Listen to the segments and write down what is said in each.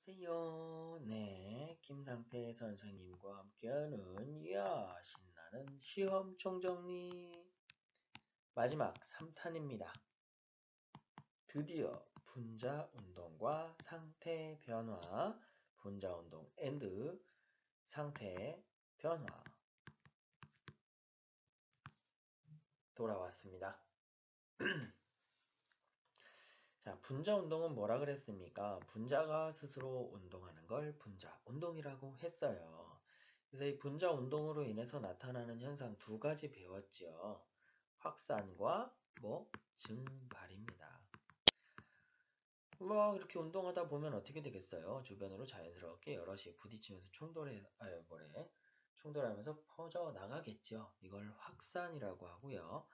안녕하세요. 네, 김상태 선생님과 함께하는 신나는 시험 총정리 마지막 3탄입니다. 드디어 분자 운동과 상태 변화, 분자 운동 앤드 상태 변화 돌아왔습니다. 자, 분자 운동은 뭐라 그랬습니까? 분자가 스스로 운동하는 걸 분자 운동이라고 했어요. 그래서 이 분자 운동으로 인해서 나타나는 현상 두 가지 배웠죠. 확산과 증발입니다. 이렇게 운동하다 보면 어떻게 되겠어요? 주변으로 자연스럽게 여럿이 부딪히면서 충돌하면서 퍼져 나가겠죠. 이걸 확산이라고 하고요.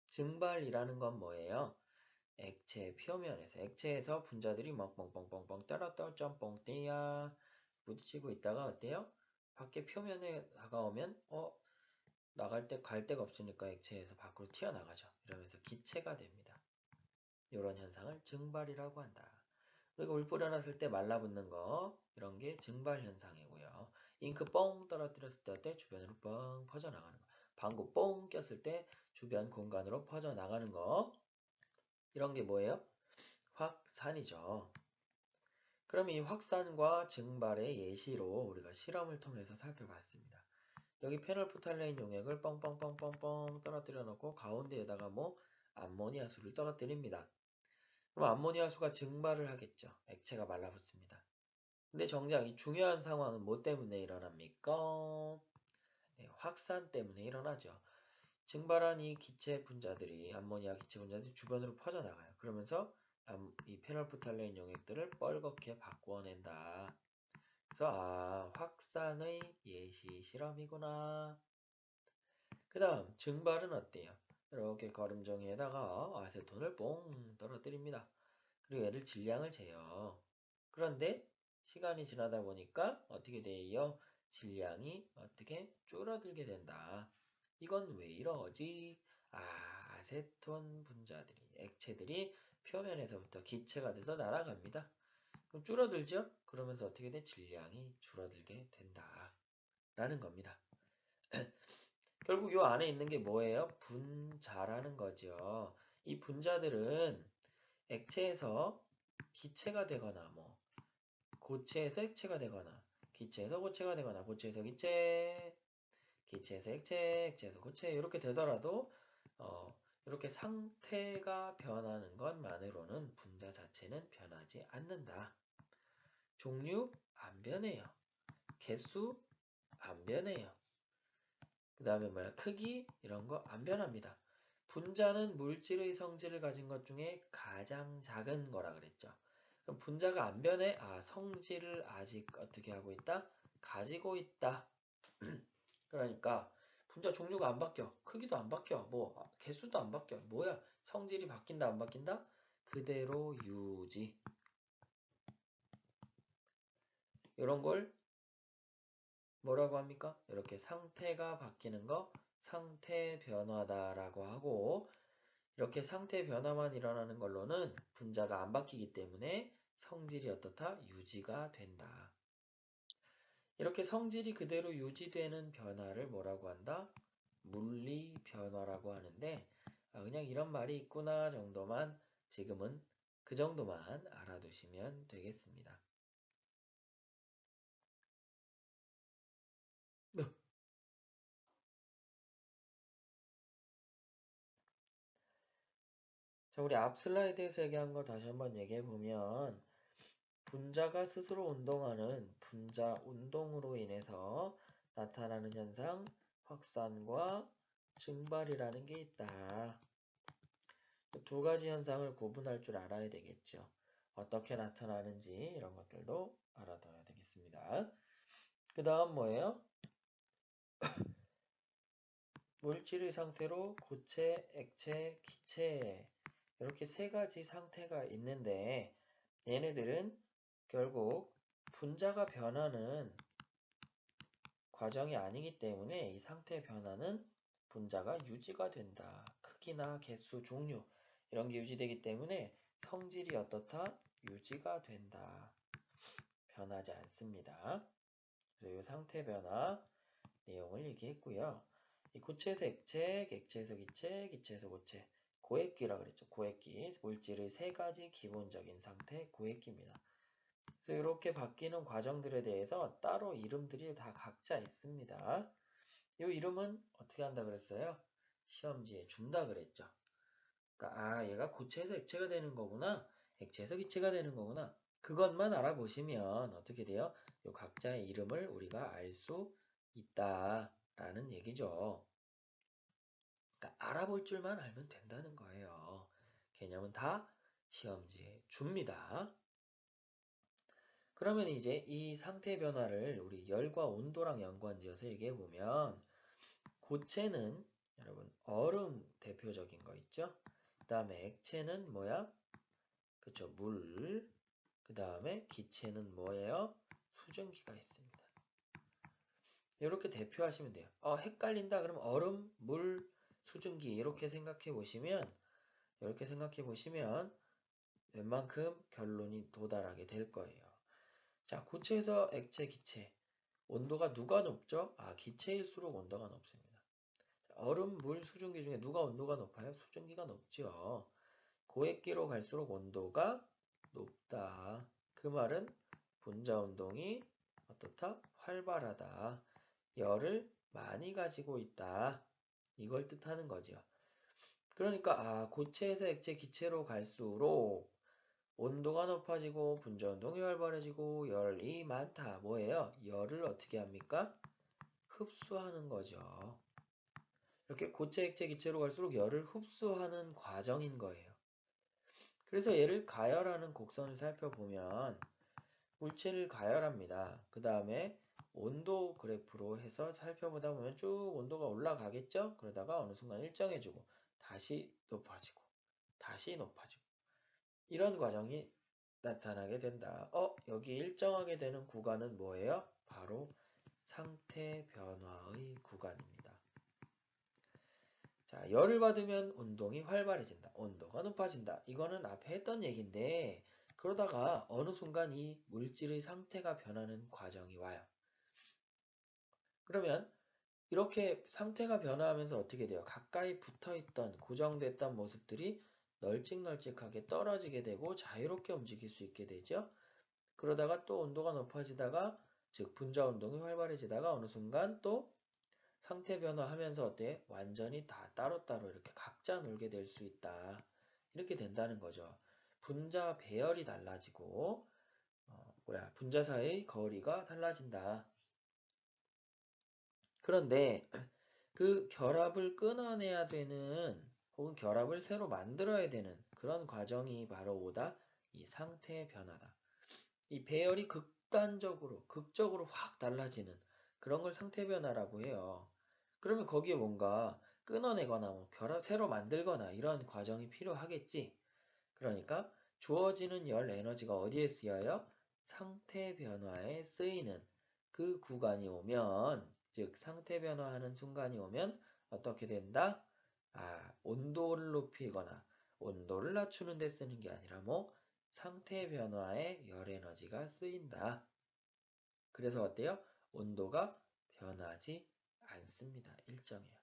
증발이라는 건 뭐예요? 액체 표면에서 액체에서 분자들이 막 뻥뻥뻥뻥 떨어져 짬뽕 떼야 부딪히고 있다가 어때요? 밖에 표면에 다가오면 나갈 때 갈 데가 없으니까 액체에서 밖으로 튀어나가죠. 이러면서 기체가 됩니다. 이런 현상을 증발이라고 한다. 그리고 물 뿌려놨을 때 말라붙는 거 이런 게 증발 현상이고요. 잉크 뻥 떨어뜨렸을 때 주변으로 뻥 퍼져나가는 거. 방구 뻥 꼈을 때 주변 공간으로 퍼져나가는 거. 이런 게 뭐예요? 확산이죠. 그럼 이 확산과 증발의 예시로 우리가 실험을 통해서 살펴봤습니다. 여기 페놀프탈레인 용액을 뻥뻥뻥뻥뻥 떨어뜨려 놓고 가운데에다가 암모니아수를 떨어뜨립니다. 그럼 암모니아수가 증발을 하겠죠. 액체가 말라붙습니다. 근데 정작 이 중요한 상황은 뭐 때문에 일어납니까? 네, 확산 때문에 일어나죠. 증발한 이 기체 분자들이 암모니아 기체 분자들이 주변으로 퍼져나가요. 그러면서 이 페놀프탈레인 용액들을 뻘겋게 바꾸어낸다. 그래서 확산의 예시 실험이구나. 그 다음 증발은 어때요? 이렇게 거름종이에다가 아세톤을 뽕 떨어뜨립니다. 그리고 얘를 질량을 재요. 그런데 시간이 지나다 보니까 어떻게 돼요? 질량이 어떻게 줄어들게 된다. 이건 왜 이러지? 아세톤 분자들이, 액체들이 표면에서부터 기체가 돼서 날아갑니다. 그럼 줄어들죠? 그러면서 어떻게 돼? 질량이 줄어들게 된다. 라는 겁니다. 결국 요 안에 있는 게 뭐예요? 분자라는 거죠. 이 분자들은 액체에서 기체가 되거나 고체에서 액체가 되거나 기체에서 고체가 되거나 고체에서 기체, 기체에서 액체, 액체에서 고체 이렇게 되더라도 이렇게 상태가 변하는 것만으로는 분자 자체는 변하지 않는다. 종류 안 변해요. 개수 안 변해요. 그 다음에 크기 이런 거 안 변합니다. 분자는 물질의 성질을 가진 것 중에 가장 작은 거라 그랬죠. 그럼 분자가 안 변해? 성질을 아직 어떻게 하고 있다? 가지고 있다. 그러니까 분자 종류가 안 바뀌어. 크기도 안 바뀌어. 개수도 안 바뀌어. 뭐야? 성질이 바뀐다 안 바뀐다? 그대로 유지. 이런 걸 뭐라고 합니까? 이렇게 상태가 바뀌는 거 상태 변화다라고 하고 이렇게 상태 변화만 일어나는 걸로는 분자가 안 바뀌기 때문에 성질이 어떻다? 유지가 된다. 이렇게 성질이 그대로 유지되는 변화를 뭐라고 한다? 물리 변화라고 하는데 그냥 이런 말이 있구나 정도만 지금은 그 정도만 알아두시면 되겠습니다. 자, 우리 앞 슬라이드에서 얘기한 거 다시 한번 얘기해 보면 분자가 스스로 운동하는 분자 운동으로 인해서 나타나는 현상 확산과 증발이라는 게 있다. 두 가지 현상을 구분할 줄 알아야 되겠죠. 어떻게 나타나는지 이런 것들도 알아둬야 되겠습니다. 그 다음 뭐예요? 물질의 상태로 고체, 액체, 기체 이렇게 세 가지 상태가 있는데 얘네들은 결국 분자가 변하는 과정이 아니기 때문에 이 상태 변화는 분자가 유지가 된다. 크기나 개수, 종류 이런 게 유지되기 때문에 성질이 어떻다? 유지가 된다. 변하지 않습니다. 그래서 이 상태 변화 내용을 얘기했고요. 이 고체에서 액체, 액체에서 기체, 기체에서 고체, 고액기라 그랬죠. 고액기, 물질의 세 가지 기본적인 상태, 고액기입니다. 그래서 이렇게 바뀌는 과정들에 대해서 따로 이름들이 다 각자 있습니다. 이 이름은 어떻게 한다 그랬어요? 시험지에 준다 그랬죠. 그러니까 얘가 고체에서 액체가 되는 거구나. 액체에서 기체가 되는 거구나. 그것만 알아보시면 어떻게 돼요? 이 각자의 이름을 우리가 알 수 있다라는 얘기죠. 그러니까 알아볼 줄만 알면 된다는 거예요. 개념은 다 시험지에 줍니다. 그러면 이제 이 상태 변화를 우리 열과 온도랑 연관지어서 얘기해 보면 고체는 여러분 얼음 대표적인 거 있죠? 그 다음에 액체는 뭐야? 그쵸, 물. 그 다음에 기체는 뭐예요? 수증기가 있습니다. 이렇게 대표하시면 돼요. 헷갈린다 그러면 얼음, 물, 수증기 이렇게 생각해 보시면 웬만큼 결론이 도달하게 될 거예요. 자, 고체에서 액체, 기체. 온도가 누가 높죠? 기체일수록 온도가 높습니다. 얼음, 물, 수증기 중에 누가 온도가 높아요? 수증기가 높죠. 고액기로 갈수록 온도가 높다. 그 말은 분자 운동이 어떻다? 활발하다. 열을 많이 가지고 있다. 이걸 뜻하는 거죠. 그러니까 고체에서 액체, 기체로 갈수록 온도가 높아지고 분자 운동이 활발해지고 열이 많다. 뭐예요? 열을 어떻게 합니까? 흡수하는 거죠. 이렇게 고체, 액체, 기체로 갈수록 열을 흡수하는 과정인 거예요. 그래서 얘를 가열하는 곡선을 살펴보면 물체를 가열합니다. 그 다음에 온도 그래프로 해서 살펴보다 보면 쭉 온도가 올라가겠죠? 그러다가 어느 순간 일정해지고 다시 높아지고 다시 높아지고 이런 과정이 나타나게 된다. 여기 일정하게 되는 구간은 뭐예요? 바로 상태 변화의 구간입니다. 자, 열을 받으면 운동이 활발해진다. 온도가 높아진다. 이거는 앞에 했던 얘기인데 그러다가 어느 순간 이 물질의 상태가 변하는 과정이 와요. 그러면 이렇게 상태가 변화하면서 어떻게 돼요? 가까이 붙어있던 고정됐던 모습들이 널찍널찍하게 떨어지게 되고 자유롭게 움직일 수 있게 되죠. 그러다가 또 온도가 높아지다가 즉 분자 운동이 활발해지다가 어느 순간 또 상태 변화하면서 어때? 완전히 다 따로따로 이렇게 각자 놀게 될 수 있다. 이렇게 된다는 거죠. 분자 배열이 달라지고 분자 사이의 거리가 달라진다. 그런데 그 결합을 끊어내야 되는 혹은 결합을 새로 만들어야 되는 그런 과정이 바로 뭐다? 이 상태 변화다. 이 배열이 극적으로 확 달라지는 그런 걸 상태 변화라고 해요. 그러면 거기에 뭔가 끊어내거나 뭐 새로 만들거나 이런 과정이 필요하겠지. 그러니까 주어지는 열 에너지가 어디에 쓰여요? 상태 변화에 쓰이는 그 구간이 오면, 즉 상태 변화하는 순간이 오면 어떻게 된다? 온도를 높이거나 온도를 낮추는 데 쓰는 게 아니라 상태 변화에 열 에너지가 쓰인다. 그래서 어때요? 온도가 변하지 않습니다. 일정해요.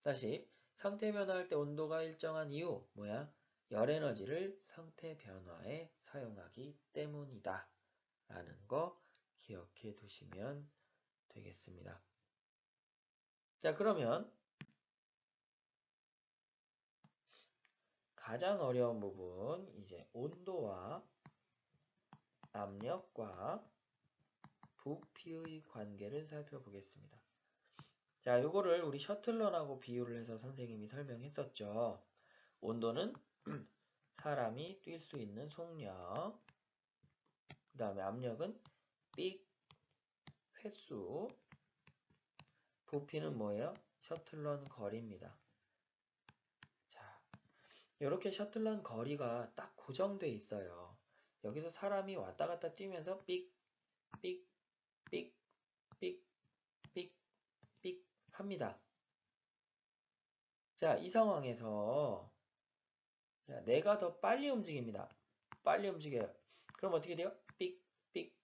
다시 상태 변화할 때 온도가 일정한 이유 뭐야? 열 에너지를 상태 변화에 사용하기 때문이다. 라는 거 기억해 두시면 되겠습니다. 자, 그러면 가장 어려운 부분 이제 온도와 압력과 부피의 관계를 살펴보겠습니다. 자, 요거를 우리 셔틀런하고 비유를 해서 선생님이 설명했었죠. 온도는 사람이 뛸 수 있는 속력, 그 다음에 압력은 삑, 횟수, 부피는 뭐예요? 셔틀런 거리입니다. 자, 이렇게 셔틀런 거리가 딱 고정돼 있어요. 여기서 사람이 왔다 갔다 뛰면서 삑, 삑, 삑, 삑, 삑, 삑 합니다. 자, 이 상황에서 자, 내가 더 빨리 움직입니다. 빨리 움직여요. 그럼 어떻게 돼요? 삑, 삑,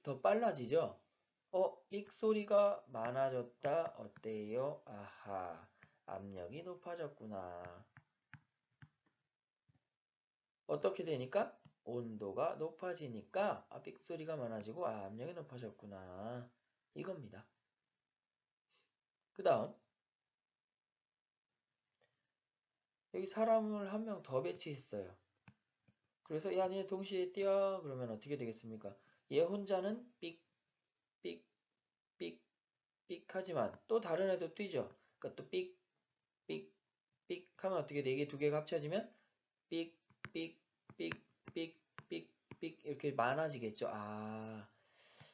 더 빨라지죠? 삑 소리가 많아졌다. 어때요? 아하, 압력이 높아졌구나. 어떻게 되니까? 온도가 높아지니까 삑 소리가 많아지고 압력이 높아졌구나. 이겁니다. 그 다음 여기 사람을 한 명 더 배치했어요. 그래서 야, 니네 동시에 뛰어. 그러면 어떻게 되겠습니까? 얘 혼자는 삑, 삑, 삑, 삑 하지만 또 다른 애도 뛰죠. 그러니까 또 삑, 삑, 삑 하면 어떻게 돼? 이게 두 개가 합쳐지면 삑, 삑, 삑, 삑, 삑, 삑 이렇게 많아지겠죠. 아,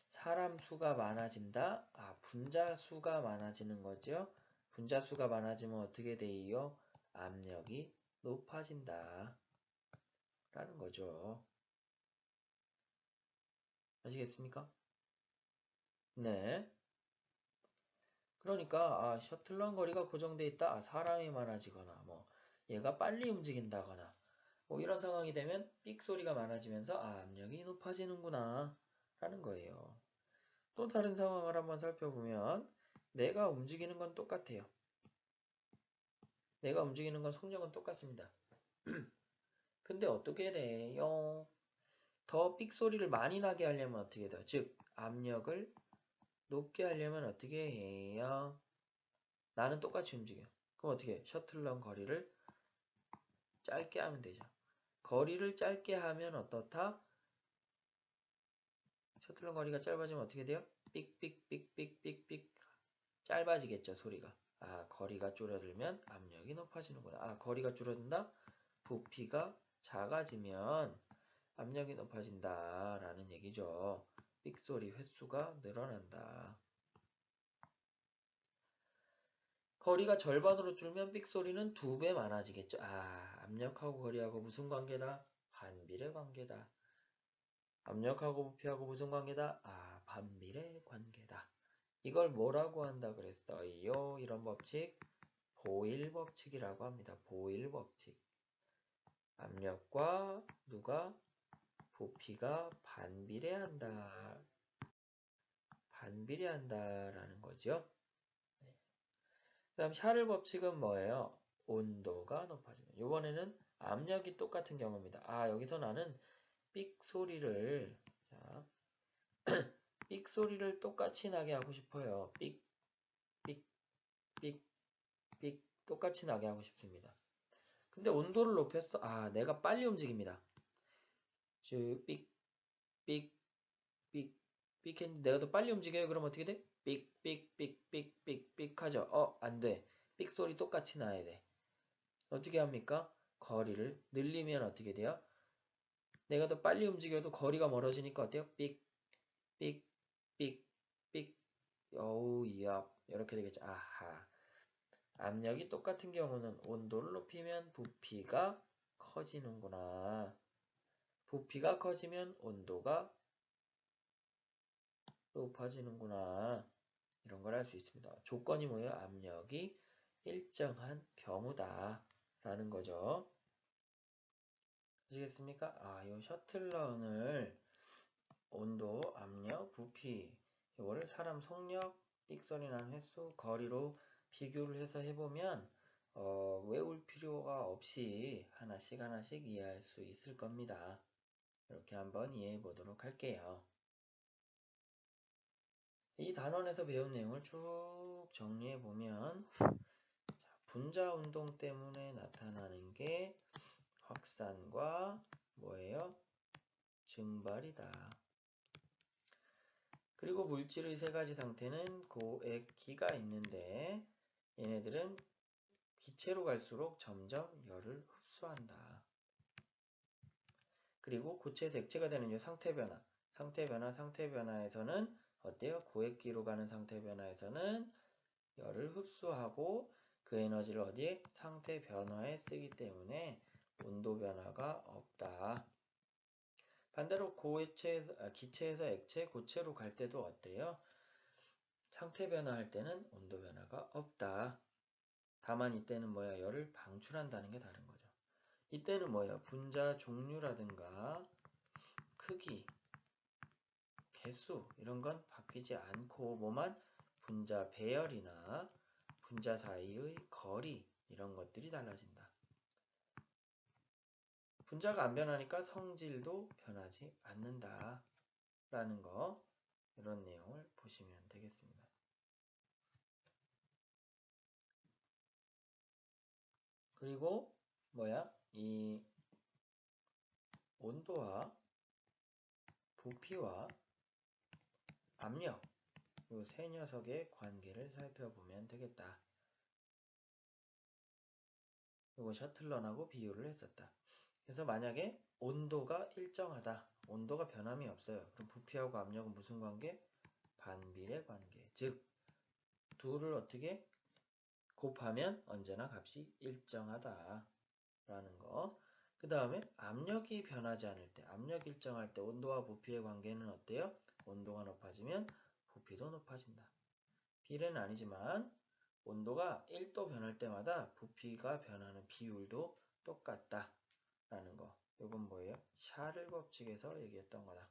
사람 수가 많아진다. 아, 분자 수가 많아지는 거죠. 분자 수가 많아지면 어떻게 돼요? 압력이 높아진다. 라는 거죠. 아시겠습니까? 네. 그러니까 셔틀런 거리가 고정돼 있다. 사람이 많아지거나 뭐 얘가 빨리 움직인다거나 뭐 이런 상황이 되면 삑 소리가 많아지면서 압력이 높아지는구나 라는 거예요. 또 다른 상황을 한번 살펴보면 내가 움직이는 건 똑같아요. 내가 움직이는 건 속력은 똑같습니다. 근데 어떻게 돼요? 더 삑 소리를 많이 나게 하려면 어떻게 돼요? 즉 압력을 높게 하려면 어떻게 해요? 나는 똑같이 움직여. 그럼 어떻게 해? 셔틀런 거리를 짧게 하면 되죠. 거리를 짧게 하면 어떻다? 셔틀런 거리가 짧아지면 어떻게 돼요? 삑삑삑삑삑삑 짧아지겠죠, 소리가. 거리가 줄어들면 압력이 높아지는구나. 거리가 줄어든다? 부피가 작아지면 압력이 높아진다라는 얘기죠. 삑소리 횟수가 늘어난다. 거리가 절반으로 줄면 삑소리는 2배 많아지겠죠. 압력하고 거리하고 무슨 관계다? 반비례 관계다. 압력하고 부피하고 무슨 관계다? 반비례 관계다. 이걸 뭐라고 한다 그랬어요? 이런 법칙? 보일 법칙이라고 합니다. 보일 법칙. 압력과 누가? 부피가 반비례한다. 반비례한다라는 거죠. 그 다음 샤를 법칙은 뭐예요? 온도가 높아지면. 이번에는 압력이 똑같은 경우입니다. 여기서 나는 삑 소리를 자, 삑 소리를 똑같이 나게 하고 싶어요. 삑, 삑, 삑, 삑 똑같이 나게 하고 싶습니다. 근데 온도를 높였어. 내가 빨리 움직입니다. 즉, 삑, 삑, 삑, 삑 했는데 내가 더 빨리 움직여요. 그럼 어떻게 돼? 삑, 삑, 삑, 삑, 삑, 삑 하죠. 안 돼. 삑 소리 똑같이 나야 돼. 어떻게 합니까? 거리를 늘리면 어떻게 돼요? 내가 더 빨리 움직여도 거리가 멀어지니까 어때요? 삑, 삑, 삑, 삑. 어우, 이야. 이렇게 되겠죠. 압력이 똑같은 경우는 온도를 높이면 부피가 커지는구나. 부피가 커지면 온도가 높아지는구나. 이런 걸 알 수 있습니다. 조건이 뭐예요? 압력이 일정한 경우다. 라는 거죠. 아시겠습니까? 이 셔틀런을 온도, 압력, 부피 이거를 사람 속력, 삑소리 나는 횟수, 거리로 비교를 해서 해보면 외울 필요가 없이 하나씩 하나씩 이해할 수 있을 겁니다. 이렇게 한번 이해해 보도록 할게요. 이 단원에서 배운 내용을 쭉 정리해 보면 분자 운동 때문에 나타나는 게 확산과 뭐예요? 증발이다. 그리고 물질의 세 가지 상태는 고액, 기가 있는데 얘네들은 기체로 갈수록 점점 열을 흡수한다. 그리고 고체에서 액체가 되는 상태 변화. 상태 변화에서는 어때요? 고액기로 가는 상태 변화에서는 열을 흡수하고 그 에너지를 어디에? 상태 변화에 쓰기 때문에 온도 변화가 없다. 반대로 기체에서 액체, 고체로 갈 때도 어때요? 상태 변화할 때는 온도 변화가 없다. 다만 이때는 뭐야? 열을 방출한다는 게 다른 거죠. 이때는 뭐예요? 분자 종류라든가 크기, 개수 이런 건 바뀌지 않고 뭐만 분자 배열이나 분자 사이의 거리 이런 것들이 달라진다. 분자가 안 변하니까 성질도 변하지 않는다 라는 거 이런 내용을 보시면 되겠습니다. 그리고 이 온도와 부피와 압력 이 세 녀석의 관계를 살펴보면 되겠다. 이거 셔틀런하고 비교를 했었다. 그래서 만약에 온도가 일정하다. 온도가 변함이 없어요. 그럼 부피하고 압력은 무슨 관계? 반비례 관계. 즉 둘을 어떻게 곱하면 언제나 값이 일정하다 라는 거. 그 다음에 압력이 변하지 않을 때, 압력이 일정할 때 온도와 부피의 관계는 어때요? 온도가 높아지면 부피도 높아진다. 비례는 아니지만 온도가 1도 변할 때마다 부피가 변하는 비율도 똑같다 라는 거. 이건 뭐예요? 샤를 법칙에서 얘기했던 거다.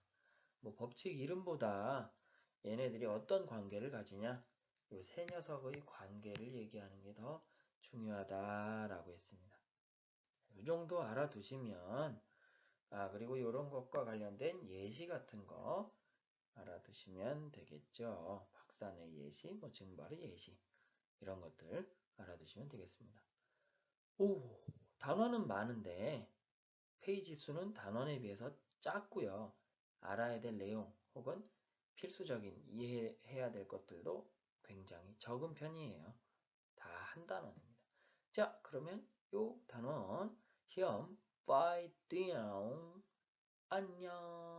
뭐 법칙 이름보다 얘네들이 어떤 관계를 가지냐? 이 세 녀석의 관계를 얘기하는 게 더 중요하다라고 했습니다. 이 정도 알아두시면 그리고 이런 것과 관련된 예시 같은 거 알아두시면 되겠죠. 확산의 예시, 뭐 증발의 예시 이런 것들 알아두시면 되겠습니다. 오, 단원은 많은데 페이지 수는 단원에 비해서 작고요. 알아야 될 내용 혹은 필수적인 이해해야 될 것들도 굉장히 적은 편이에요. 다 한 단원입니다. 자, 그러면 요 단원 시험 5 down 안녕.